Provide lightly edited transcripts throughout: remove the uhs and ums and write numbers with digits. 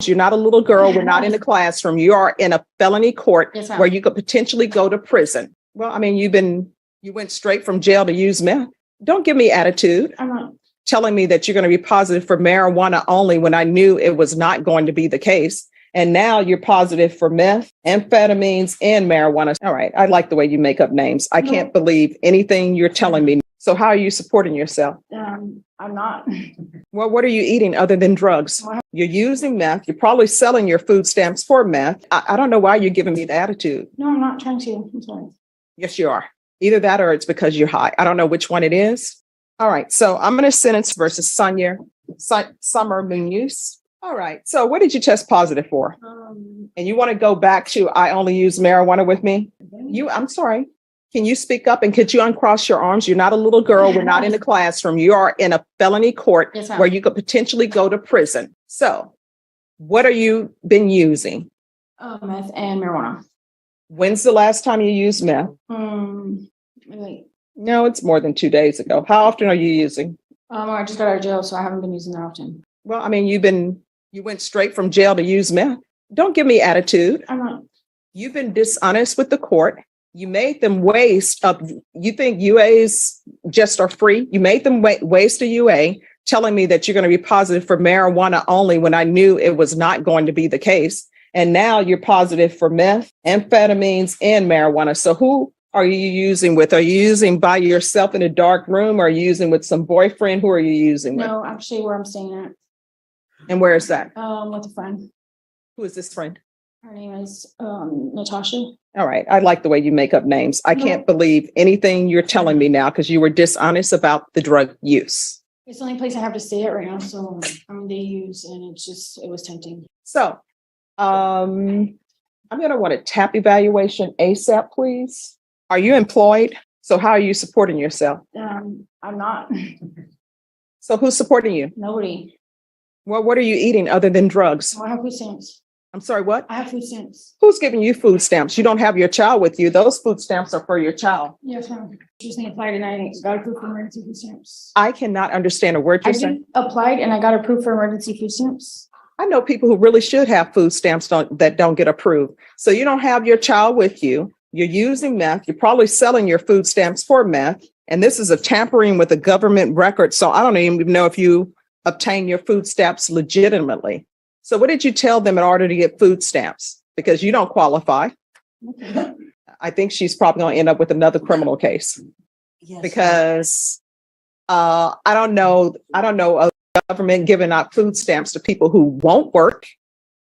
You're not a little girl. We're not in the classroom. You are in a felony court Yes, ma'am. where you could potentially go to prison. Well, I mean, you went straight from jail to use meth. Don't give me attitude. I'm not. Telling me that you're going to be positive for marijuana only when I knew it was not going to be the case. And now you're positive for meth, amphetamines, and marijuana. All right. I like the way you make up names. I can't believe anything you're telling me. So how are you supporting yourself? I'm not. Well, what are you eating other than drugs? You're using meth. You're probably selling your food stamps for meth. I don't know why you're giving me the attitude. No, I'm not trying to. I'm sorry. Yes, you are. Either that or it's because you're high. I don't know which one it is. All right. So I'm going to sentence versus Summer Munoz. All right. So what did you test positive for? And you want to go back to I only use marijuana with me? I'm sorry. Can you speak up and could you uncross your arms? You're not a little girl. We're not in the classroom. You are in a felony court Yes, ma'am. where you could potentially go to prison. So what are you been using? Meth and marijuana. When's the last time you used meth? Like, No, it's more than 2 days ago. How often are you using? I just got out of jail, so I haven't been using that often. Well, I mean, you went straight from jail to use meth. Don't give me attitude. I'm not. You've been dishonest with the court. You made them waste of, you think UAs just are free? You made them waste a UA telling me that you're going to be positive for marijuana only when I knew it was not going to be the case. And now you're positive for meth, amphetamines, and marijuana. So who are you using with? Are you using by yourself in a dark room? Or are you using with some boyfriend? Who are you using with? No, actually, where I'm staying at. And where is that? With a friend. Who is this friend? Her name is Natasha. All right. I like the way you make up names. I can't believe anything you're telling me now because you were dishonest about the drug use. It's the only place I have to stay at right now. So they use and it was tempting. So I'm going to want a TAP evaluation ASAP, please. Are you employed? So how are you supporting yourself? I'm not. So who's supporting you? Nobody. Well, what are you eating other than drugs? I have food stamps. I'm sorry, what? I have food stamps. Who's giving you food stamps? You don't have your child with you. Those food stamps are for your child. Yes, ma'am. Just applied and I got approved for emergency food stamps. I cannot understand a word I you're saying. applied and I got approved for emergency food stamps. I know people who really should have food stamps that don't get approved. So you don't have your child with you. You're using meth. You're probably selling your food stamps for meth. And this is a tampering with a government record. So I don't even know if you obtain your food stamps legitimately. So what did you tell them in order to get food stamps? Because you don't qualify. Okay. I think she's probably going to end up with another criminal case. Yes. Because I don't know a government giving out food stamps to people who won't work.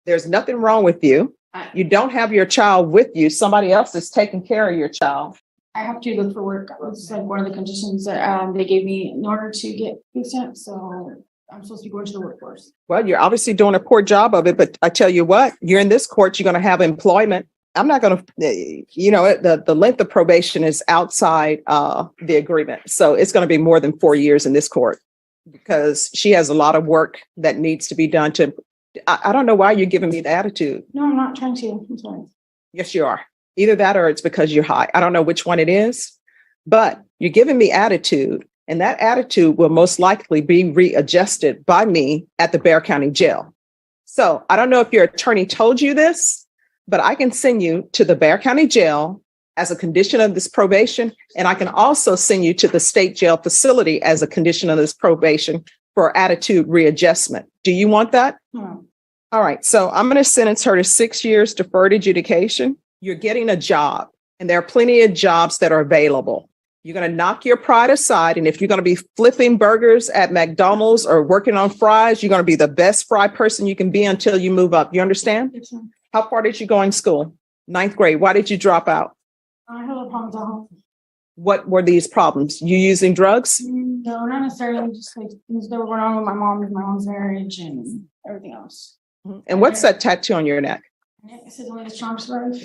There's nothing wrong with you. You don't have your child with you. Somebody else is taking care of your child. I have to look for work. That was like one of the conditions that they gave me in order to get food stamps. So I'm supposed to be going to the workforce. Well, you're obviously doing a poor job of it, but I tell you what, you're in this court, you're going to have employment. I'm not going to, the length of probation is outside the agreement. So it's going to be more than 4 years in this court because she has a lot of work that needs to be done I don't know why you're giving me the attitude. No, I'm not trying to. I'm sorry. Yes, you are. Either that or it's because you're high. I don't know which one it is, but you're giving me attitude. And that attitude will most likely be readjusted by me at the Bexar County Jail. So I don't know if your attorney told you this, but I can send you to the Bexar County Jail as a condition of this probation. And I can also send you to the state jail facility as a condition of this probation for attitude readjustment. Do you want that? No. All right. So I'm going to sentence her to 6 years deferred adjudication. You're getting a job and there are plenty of jobs that are available. You're going to knock your pride aside. And if you're going to be flipping burgers at McDonald's or working on fries, you're going to be the best fry person you can be until you move up. You understand? Yes, ma'am. How far did you go in school? 9th grade. Why did you drop out? I had a problem at home. What were these problems? You using drugs? No, not necessarily. Just like things that were going on with my mom's marriage and everything else. And what's that tattoo on your neck? It says only the strong survive.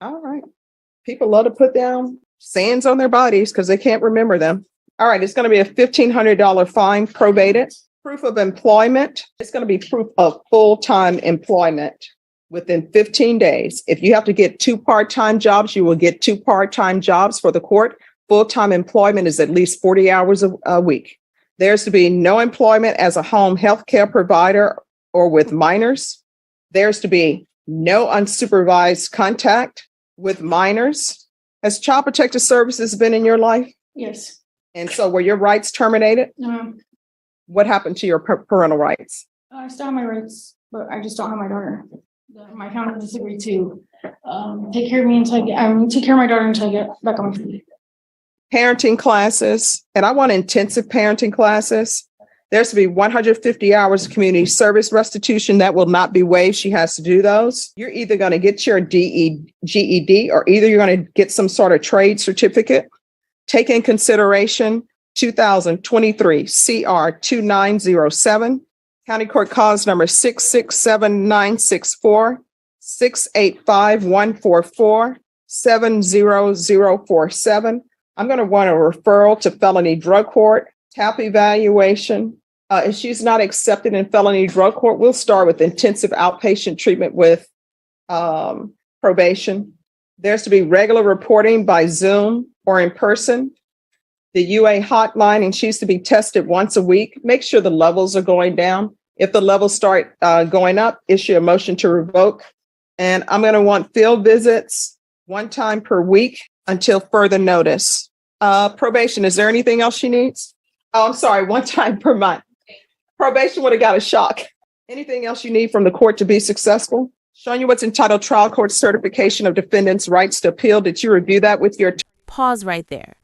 All right. People love to put down sayings on their bodies because they can't remember them. All right. It's going to be a $1,500 fine probated. Proof of employment. It's going to be proof of full-time employment within 15 days. If you have to get 2 part-time jobs, you will get 2 part-time jobs for the court. Full-time employment is at least 40 hours a week. There's to be no employment as a home health care provider or with minors. There's to be no unsupervised contact with minors. Has Child Protective Services been in your life? Yes. And so were your rights terminated? What happened to your parental rights? I still have my rights, but I just don't have my daughter. My family disagreed to take care of me until take care of my daughter until I get back on my feet. Parenting classes, and I want intensive parenting classes. There's to be 150 hours of community service restitution that will not be waived. She has to do those. You're either going to get your GED or either you're going to get some sort of trade certificate. Take in consideration 2023 CR 2907, County Court Cause number 667-964, 685-144, 70047. I'm going to want a referral to felony drug court, TAP evaluation. If she's not accepted in felony drug court, we'll start with intensive outpatient treatment with probation. There's to be regular reporting by Zoom or in person. The UA hotline, and she's to be tested once a week. Make sure the levels are going down. If the levels start going up, issue a motion to revoke. And I'm going to want field visits 1 time per week until further notice. Probation, is there anything else she needs? Oh, I'm sorry, 1 time per month. Probation would have got a shock. Anything else you need from the court to be successful? Showing you what's entitled Trial Court Certification of Defendant's Rights to Appeal. Did you review that with your... Pause right there.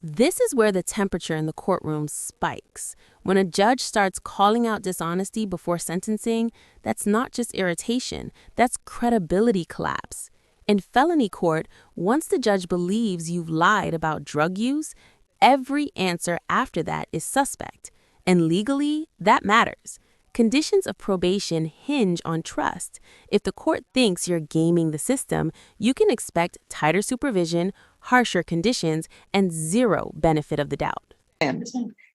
This is where the temperature in the courtroom spikes. When a judge starts calling out dishonesty before sentencing, that's not just irritation, that's credibility collapse. In felony court, once the judge believes you've lied about drug use, every answer after that is suspect. And legally, that matters. Conditions of probation hinge on trust. If the court thinks you're gaming the system, you can expect tighter supervision, harsher conditions, and zero benefit of the doubt. And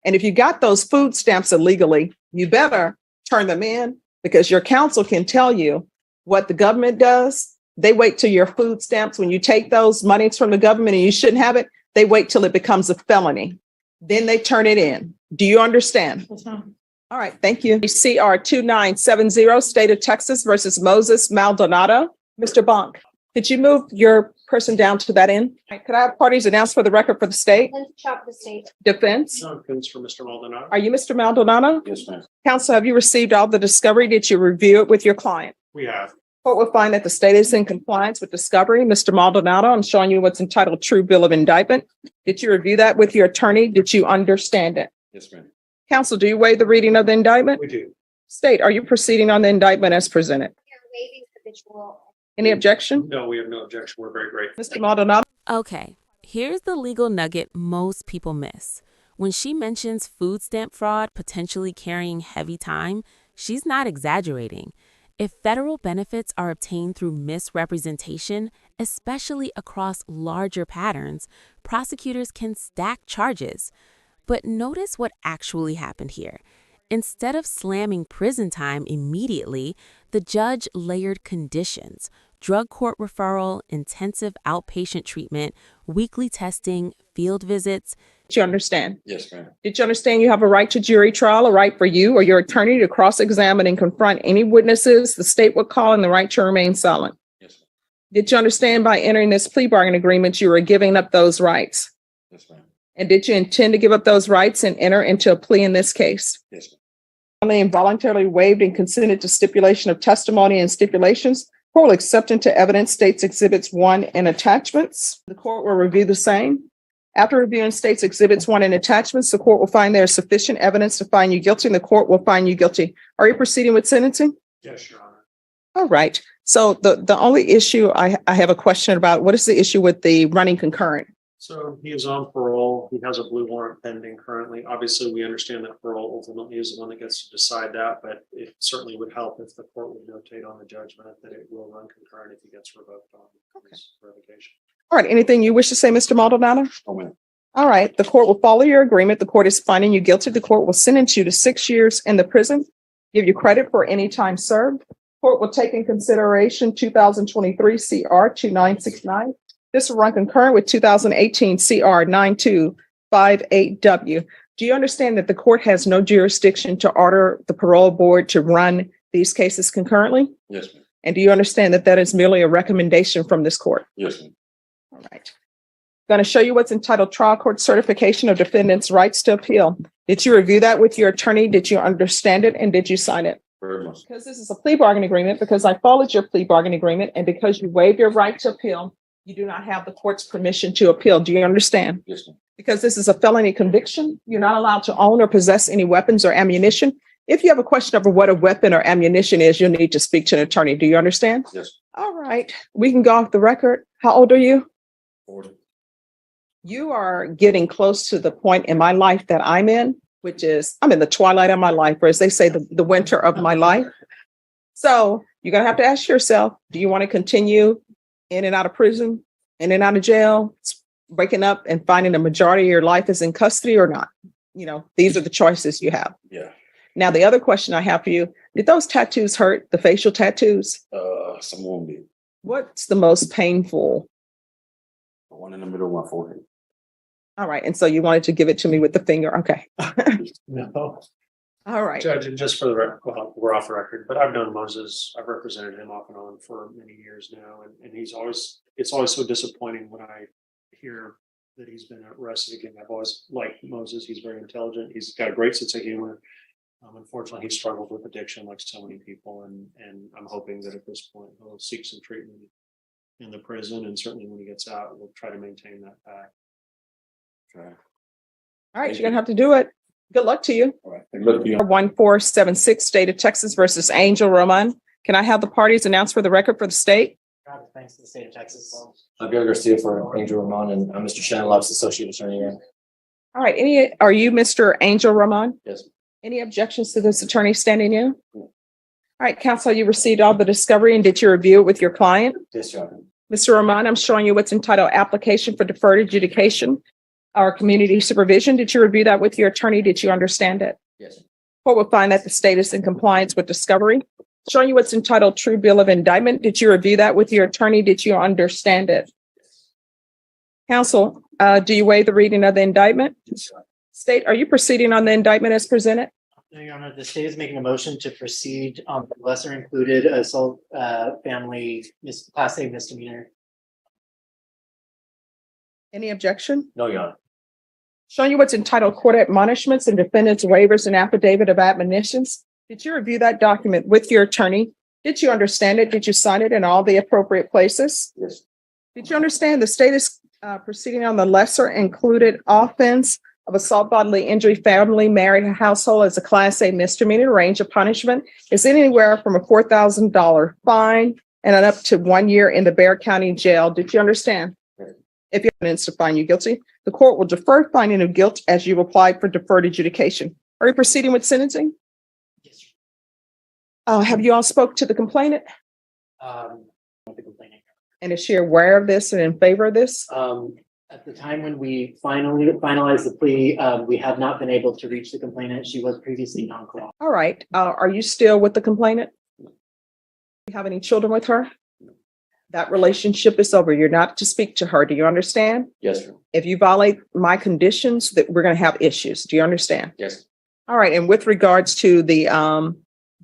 if you got those food stamps illegally, you better turn them in, because your counsel can tell you what the government does. They wait till your food stamps, when you take those monies from the government and you shouldn't have it, they wait till it becomes a felony. Then they turn it in. Do you understand? Yes, ma'am. All right, thank you. CR 2970, State of Texas versus Moses Maldonado. Mr. Bonk, could you move your person down to that end? Could I have parties announced for the record for the state? Chop the state. Defense? No offense for Mr. Maldonado. Are you Mr. Maldonado? Yes, ma'am. Counsel, have you received all the discovery? Did you review it with your client? We have. Court will find that the state is in compliance with discovery. Mr. Maldonado, I'm showing you what's entitled True Bill of Indictment. Did you review that with your attorney? Did you understand it? Yes, ma'am. Counsel, do you waive the reading of the indictment? We do. State, are you proceeding on the indictment as presented? Waiving habitual. Any objection? No, we have no objection. We're very grateful. Mr. Maldonado? Okay, here's the legal nugget most people miss. When she mentions food stamp fraud potentially carrying heavy time, she's not exaggerating. If federal benefits are obtained through misrepresentation, especially across larger patterns, prosecutors can stack charges. But notice what actually happened here. Instead of slamming prison time immediately, the judge layered conditions: drug court referral, intensive outpatient treatment, weekly testing, field visits. Did you understand? Yes, ma'am. Did you understand you have a right to jury trial, a right for you or your attorney to cross-examine and confront any witnesses the state would call, and the right to remain silent? Yes, ma'am. Did you understand by entering this plea bargain agreement, you were giving up those rights? Yes, ma'am. And did you intend to give up those rights and enter into a plea in this case? Yes, ma'am. Only involuntarily waived and consented to stipulation of testimony and stipulations. Court will accept into evidence States Exhibits 1 and attachments. The court will review the same. After reviewing States Exhibits 1 and attachments, the court will find there is sufficient evidence to find you guilty, and the court will find you guilty. Are you proceeding with sentencing? Yes, Your Honor. All right. So the only issue I have a question about, what is the issue with the running concurrent? So he is on parole. He has a blue warrant pending currently. Obviously, we understand that parole ultimately is the one that gets to decide that, but it certainly would help if the court would notate on the judgment that it will run concurrent if he gets revoked on his revocation. All right. Anything you wish to say, Mr. Maldonado? Oh, ma'am. All right. The court will follow your agreement. The court is finding you guilty. The court will sentence you to 6 years in the prison, give you credit for any time served. Court will take in consideration 2023 CR 2969. This will run concurrent with 2018 CR 9258W. Do you understand that the court has no jurisdiction to order the parole board to run these cases concurrently? Yes, ma'am. And do you understand that that is merely a recommendation from this court? Yes, ma'am. All right. Going to show you what's entitled Trial Court Certification of Defendant's Rights to Appeal. Did you review that with your attorney? Did you understand it? And did you sign it? Very much. Because this is a plea bargain agreement, because I followed your plea bargain agreement, and because you waived your right to appeal, you do not have the court's permission to appeal. Do you understand? Yes, ma'am. Because this is a felony conviction, you're not allowed to own or possess any weapons or ammunition. If you have a question over what a weapon or ammunition is, you'll need to speak to an attorney. Do you understand? Yes. All right, we can go off the record. How old are you? 40. You are getting close to the point in my life that I'm in, which is I'm in the twilight of my life, or as they say, the winter of my life. So you're going to have to ask yourself, do you want to continue in and out of prison, in and out of jail, breaking up and finding the majority of your life is in custody or not? You know, these are the choices you have. Yeah. Now, the other question I have for you, did those tattoos hurt, the facial tattoos? Some won't be. What's the most painful? The one in the middle of my forehead. All right. And so you wanted to give it to me with the finger. Okay. No. All right. Judge, and just for the record, well, we're off the record, but I've known Moses, I've represented him off and on for many years now. And it's always so disappointing when I hear that he's been arrested again. I've always liked Moses. He's very intelligent. He's got a great sense of humor. Unfortunately, he struggled with addiction like so many people. And I'm hoping that at this point, he'll seek some treatment in the prison. And certainly when he gets out, we'll try to maintain that fact. Okay. All right. You're going to have to do it. Good luck to you. All right. And look, you 1476, State of Texas versus Angel Roman. Can I have the parties announced for the record for the state? Thanks to the state of Texas. I'm Bill Garcia for Angel Ramon, and I'm Mr. Shannon Love's associate attorney here. All right. Are you Mr. Angel Roman? Yes. Any objections to this attorney standing in? All right, counsel, you received all the discovery, and did you review it with your client? Yes, Your Honor. Mr. Roman, I'm showing you what's entitled Application for Deferred Adjudication or Community Supervision. Did you review that with your attorney? Did you understand it? Yes. Court will find that the state is in compliance with discovery. Showing you what's entitled True Bill of Indictment. Did you review that with your attorney? Did you understand it? Counsel, do you waive the reading of the indictment? Yes, Your Honor. State, are you proceeding on the indictment as presented? No, Your Honor, the state is making a motion to proceed on the lesser included assault family class A misdemeanor. Any objection? No, Your Honor. Showing you what's entitled Court Admonishments and Defendant's Waivers and Affidavit of Admonitions. Did you review that document with your attorney? Did you understand it? Did you sign it in all the appropriate places? Yes. Did you understand the state is proceeding on the lesser included offense of assault, bodily injury, family, married household as a class A misdemeanor? Range of punishment is anywhere from a $4,000 fine and up to 1 year in the Bexar County Jail. Did you understand? Yes. If you have evidence to find you guilty, the court will defer finding of guilt as you apply for deferred adjudication. Are you proceeding with sentencing? Yes. Have you all spoke to the complainant? The complaining. And is she aware of this and in favor of this? At the time when we finally finalized the plea, we have not been able to reach the complainant. She was previously non-cooperative. All right. Are you still with the complainant? Do you have any children with her? That relationship is over. You're not to speak to her. Do you understand? Yes, sir. If you violate my conditions, that we're going to have issues. Do you understand? Yes. All right. And with regards to the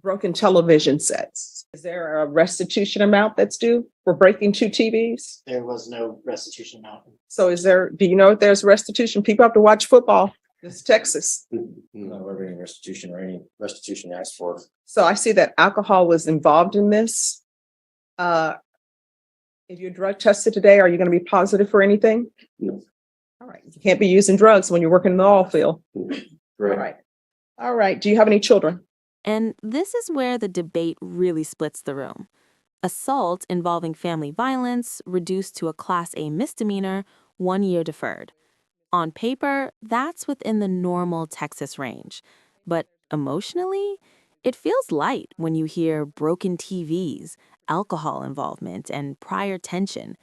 broken television sets, is there a restitution amount that's due for breaking 2 TVs? There was no restitution amount. So do you know if there's restitution? People have to watch football. This is Texas. No, we're any restitution or any restitution asked for. So I see that alcohol was involved in this. If you're drug tested today, are you going to be positive for anything? No. All right. You can't be using drugs when you're working in the oil field. Right. All right. All right. Do you have any children? And this is where the debate really splits the room. Assault involving family violence reduced to a Class A misdemeanor, 1 year deferred. On paper, that's within the normal Texas range. But emotionally, it feels light when you hear broken TVs, alcohol involvement, and prior tension.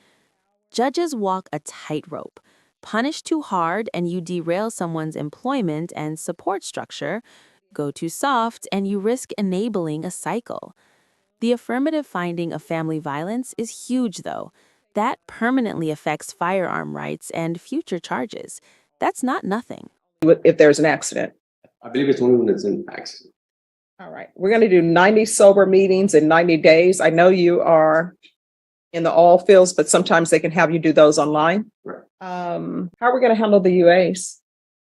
Judges walk a tightrope. Punish too hard and you derail someone's employment and support structure. Go too soft and you risk enabling a cycle. The affirmative finding of family violence is huge, though. That permanently affects firearm rights and future charges. That's not nothing. If there's an accident. I believe it's only when it's an accident. All right, we're going to do 90 sober meetings in 90 days. I know you are in the oil fields, but sometimes they can have you do those online. Right. How are we going to handle the UAs?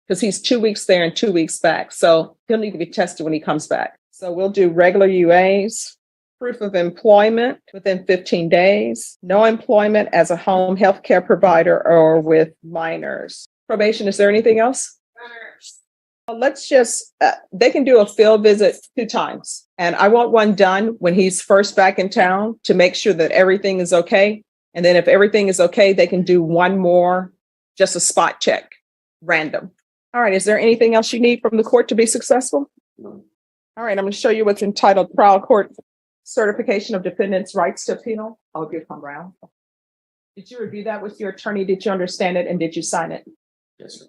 Because he's 2 weeks there and 2 weeks back. So he'll need to be tested when he comes back. So we'll do regular UAs, proof of employment within 15 days, no employment as a home health care provider or with minors. Probation, is there anything else? Let's just, they can do a field visit 2 times. And I want one done when he's first back in town to make sure that everything is okay. And then if everything is okay, they can do one more, just a spot check, random. All right, is there anything else you need from the court to be successful? No. All right, I'm going to show you what's entitled Trial Court Certification of Defendant's Rights to Appeal. I'll give come around. Did you review that with your attorney? Did you understand it? And did you sign it? Yes, sir.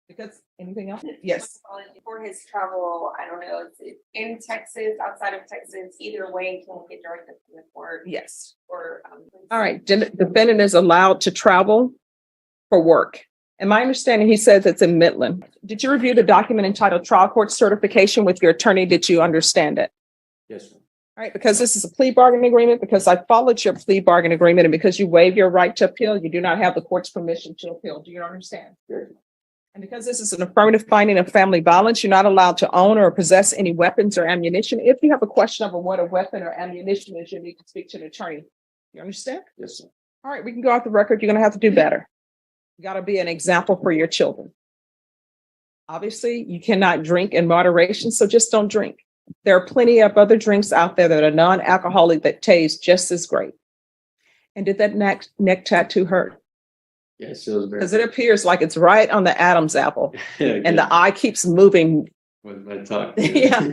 Because anything else? Yes. For his travel, I don't know, it's in Texas, outside of Texas, either way, can get directed from the court Yes. or. All right, defendant is allowed to travel for work. And my understanding, he says it's in Midland. Did you review the document entitled Trial Court Certification with your attorney? Did you understand it? Yes, sir. All right, because this is a plea bargaining agreement, because I followed your plea bargaining agreement, and because you waive your right to appeal, you do not have the court's permission to appeal. Do you understand? Yes. And because this is an affirmative finding of family violence, you're not allowed to own or possess any weapons or ammunition. If you have a question over what a weapon or ammunition is, you need to speak to an attorney. You understand? Yes, sir. All right, we can go off the record. You're going to have to do better. You got to be an example for your children. Obviously, you cannot drink in moderation, so just don't drink. There are plenty of other drinks out there that are non-alcoholic that taste just as great. And did that neck tattoo hurt? Yes, it was very. Because it appears like it's right on the Adam's apple, and the eye keeps moving. When I talk. Yeah.